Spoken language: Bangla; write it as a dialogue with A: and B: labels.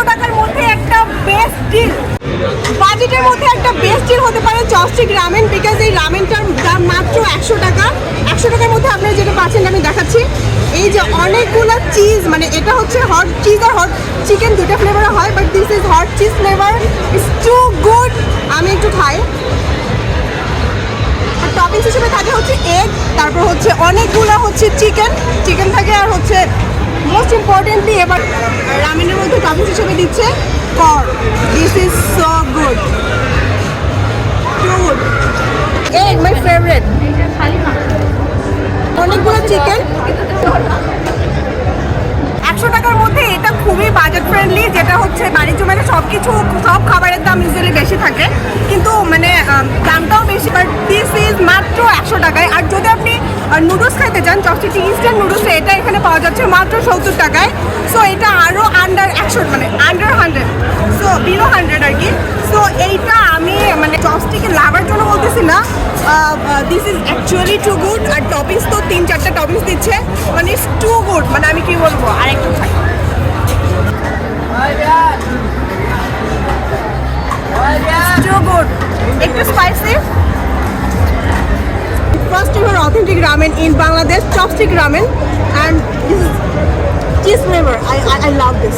A: টাকার মধ্যে একটা বেস্ট ডিল, বাজেটের মধ্যে একটা বেস্ট ডিল হতে পারে চপস্টিক রামেন, বিকজ এই রামেনটার দাম মাত্র 100 টাকা। 100 টাকার মধ্যে আপনারা যেটা পাচ্ছেন আমি দেখাচ্ছি, এই যে অনেকগুলো চিজ, মানে এটা হচ্ছে হট চিজ আর হট চিকেন দুটো ফ্লেভারে হয়, but this is hot cheese flavour, it's too good. আমি একটু খাই। আর টপিংস হিসেবে থাকে হচ্ছে এগ, তারপর হচ্ছে অনেকগুলো হচ্ছে চিকেন থাকে, আর হচ্ছে মোস্ট ইম্পর্টেন্টলি এবার রামেনের মধ্যে টপিংস হিসেবে দিচ্ছে corn. This is so good, too good. Egg my favourite. অনেকগুলো চিকেন, 100 টাকার মধ্যে এটা খুবই বাজেট ফ্রেন্ডলি, যেটা হচ্ছে বাণিজ্য মেলা সব খাবারের দাম ইউজুয়ালি বেশি থাকে, কিন্তু মানে দামটাও বেশি, বাট দিস ইজ মাত্র 100 টাকায়। আর যদি আপনি নুডলস খেতে চান, চপস্টিক ইনস্ট্যান্ট নুডলস, এটা এখানে পাওয়া যাচ্ছে মাত্র 70 টাকায়। সো এটা আরও আন্ডার 100, মানে আন্ডার 100, সো বিলো 100 আর কি। সো এইটা আমি মানে চপস্টিকে লাভার জন্য বলতেছি না, this is actually too good. আর টপিংস তো 3-4টা টপিংস দিচ্ছে, মানে ইটস টু গুড, মানে আমি কি বলবো। আর একটু খাই, টু গুড, একটু spicy. First ever authentic ramen in Bangladesh, chopstick ramen, and this is cheese flavor. I love this.